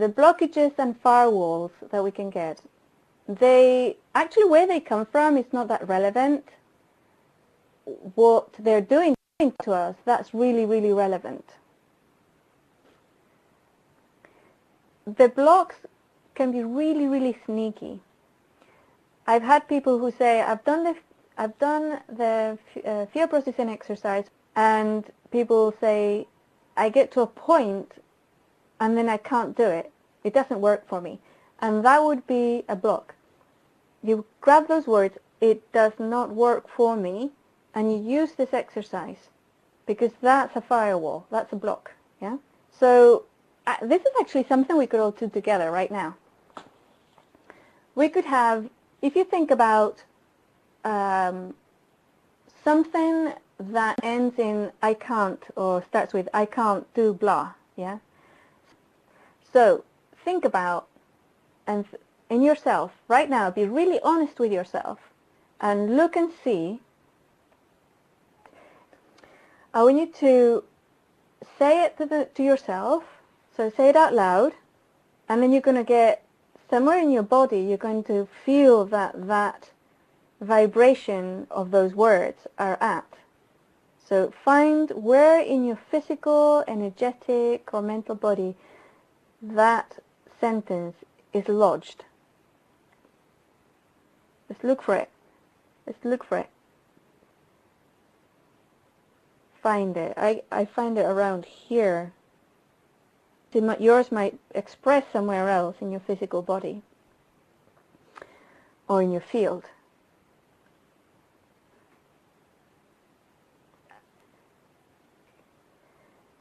The blockages and firewalls that we can get, they actually, where they come from is not that relevant. What they're doing to us, that's really, really relevant. The blocks can be really, really sneaky. I've had people who say, I've done the fear processing exercise, and people say, I get to a point and then I can't do it. It doesn't work for me. And that would be a block. You grab those words, it does not work for me, and you use this exercise, because that's a firewall, that's a block. Yeah. So this is actually something we could all do together right now. We could have, if you think about something that ends in I can't, or starts with I can't do blah, yeah? So think about, and in yourself right now, be really honest with yourself and look and see. I want you to say it to yourself, so say it out loud, and then you're going to get somewhere in your body, you're going to feel that vibration of those words are at. So find where in your physical, energetic, or mental body that sentence is lodged. Let's look for it. Let's look for it. Find it. I find it around here. Yours might express somewhere else in your physical body or in your field.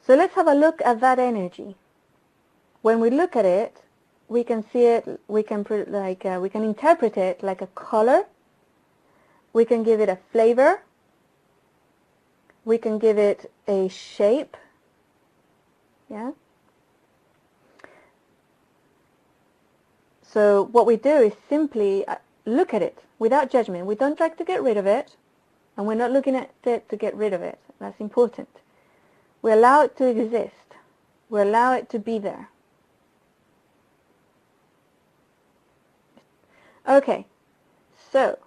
So let's have a look at that energy. When we look at it, we can see it, we can interpret it like a color. We can give it a flavor. We can give it a shape. Yeah. So what we do is simply look at it without judgment. We don't try to get rid of it, and we're not looking at it to get rid of it. That's important. We allow it to exist. We allow it to be there. Okay, so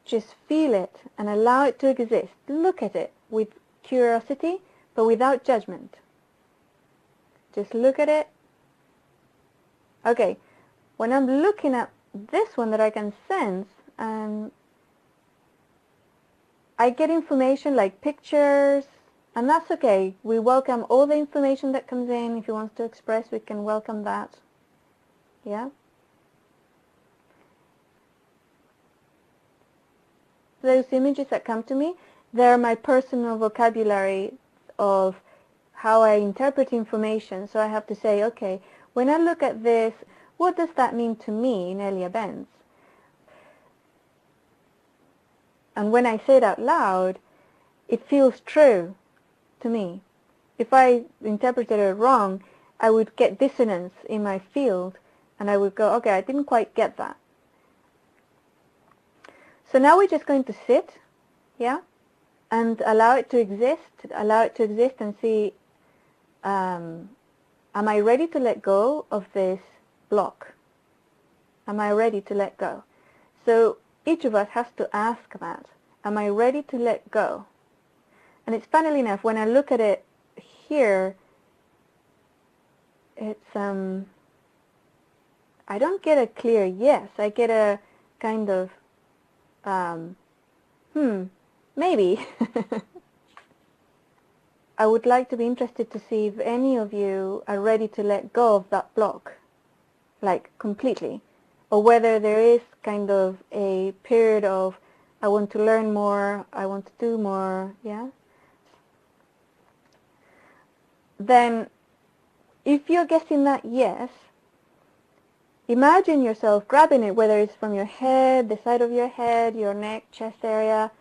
just feel it and allow it to exist. Look at it with curiosity, but without judgment. Just look at it. Okay, when I'm looking at this one that I can sense, and I get information like pictures, and that's okay. We welcome all the information that comes in. If he wants to express, we can welcome that. Yeah? Those images that come to me, they're my personal vocabulary of how I interpret information. So I have to say, okay, when I look at this, what does that mean to me, Nelia Benz? And when I say it out loud, it feels true to me. If I interpreted it wrong, I would get dissonance in my field, and I would go, okay, I didn't quite get that. So now we're just going to sit, yeah, and allow it to exist and see, am I ready to let go of this block? Am I ready to let go? So each of us has to ask that. Am I ready to let go? And it's funnily enough, when I look at it here, it's, I don't get a clear yes. I get a kind of, maybe. I would like to be interested to see if any of you are ready to let go of that block, like completely, or whether there is kind of a period of, I want to learn more, I want to do more, yeah? Then, if you're guessing that yes, imagine yourself grabbing it, whether it's from your head, the side of your head, your neck, chest area.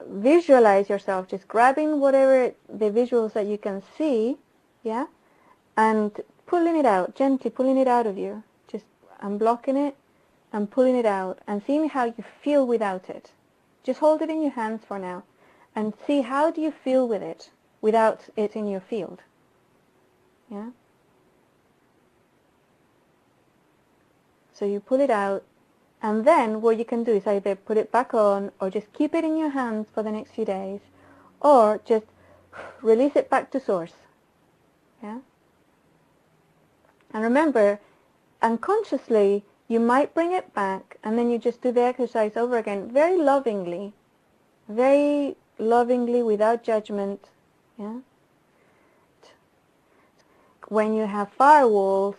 Visualize yourself just grabbing whatever the visuals that you can see, yeah, and pulling it out, gently pulling it out of you. Just unblocking it and pulling it out and seeing how you feel without it. Just hold it in your hands for now and see how do you feel with it without it in your field. Yeah. So you pull it out, and then what you can do is either put it back on or just keep it in your hands for the next few days, or just release it back to source. Yeah? And remember, unconsciously, you might bring it back, and then you just do the exercise over again, very lovingly, without judgment. Yeah? When you have firewalls,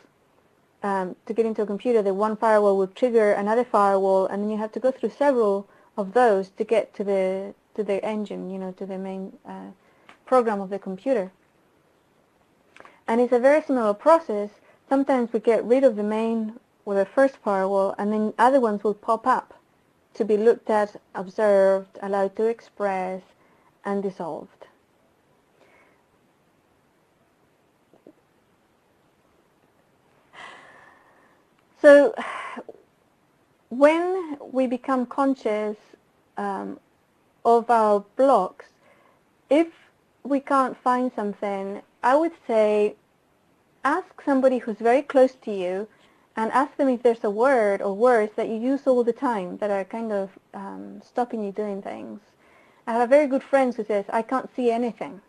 to get into a computer, the one firewall will trigger another firewall, and then you have to go through several of those to get to the engine, to the main program of the computer. And it's a very similar process. Sometimes we get rid of the main or the first firewall, and then other ones will pop up to be looked at, observed, allowed to express, and dissolved. So when we become conscious of our blocks, if we can't find something, I would say ask somebody who's very close to you and ask them if there's a word or words that you use all the time that are kind of stopping you doing things. I have a very good friend who says, I can't see anything.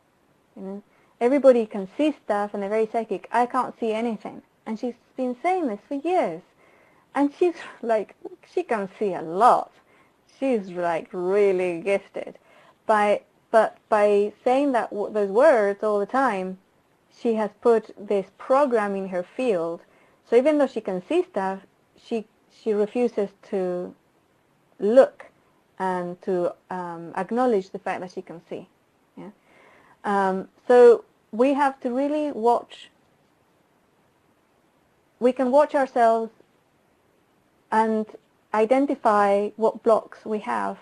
Everybody can see stuff and they're very psychic. I can't see anything. And she's been saying this for years. And she's like, she can see a lot. She's like really gifted. But by saying those words all the time, she has put this program in her field. So even though she can see stuff, she refuses to look and to acknowledge the fact that she can see. Yeah? So we have to really watch. We can watch ourselves and identify what blocks we have.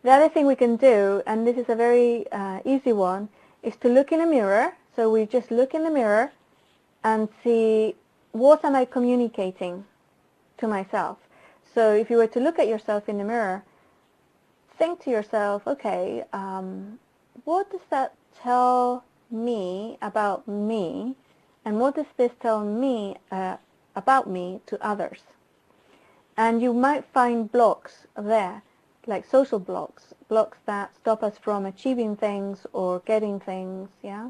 The other thing we can do, and this is a very easy one, is to look in a mirror. So we just look in the mirror and see, what am I communicating to myself? So if you were to look at yourself in the mirror, think to yourself, okay, what does that tell me about me, and what does this tell me about me to others? And you might find blocks there, like social blocks, blocks that stop us from achieving things or getting things. Yeah.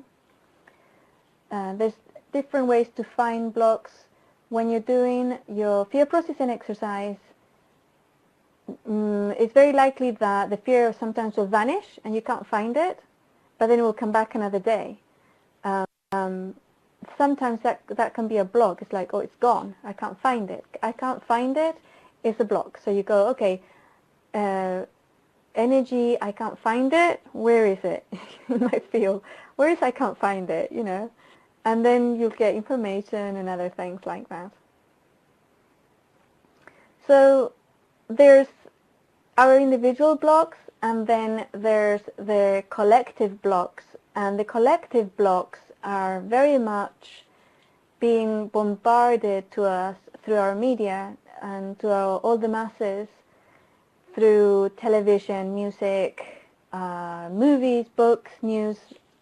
There's different ways to find blocks. When you're doing your fear processing exercise, it's very likely that the fear sometimes will vanish and you can't find it, but then it will come back another day. Sometimes that can be a block. It's like, oh, it's gone. I can't find it. I can't find it. It's a block. So you go, okay, energy, I can't find it. Where is it? You might feel, where is I can't find it, and then you'll get information and other things like that. So there's our individual blocks, and then there's the collective blocks, and the collective blocks are very much being bombarded to us through our media and to all the masses, through television, music, movies, books, news,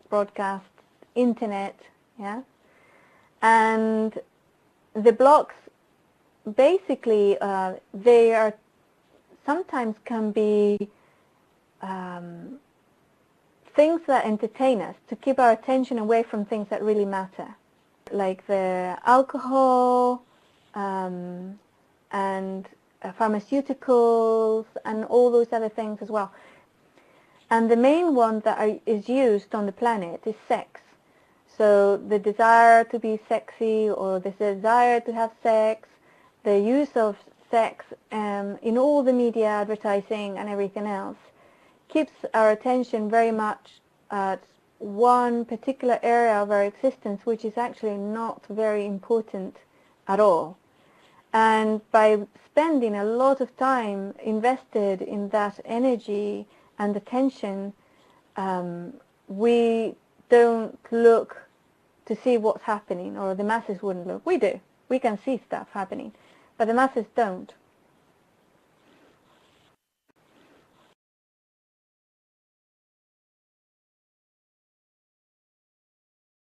broadcasts, internet, yeah? And the blocks, basically, they are sometimes can be things that entertain us, to keep our attention away from things that really matter, like the alcohol and pharmaceuticals and all those other things as well. And the main one that is used on the planet is sex. So the desire to be sexy, or the desire to have sex, the use of sex in all the media, advertising and everything else, keeps our attention very much at one particular area of our existence, which is actually not very important at all. And by spending a lot of time invested in that energy and attention, we don't look to see what's happening, or the masses wouldn't look. We do. We can see stuff happening, but the masses don't.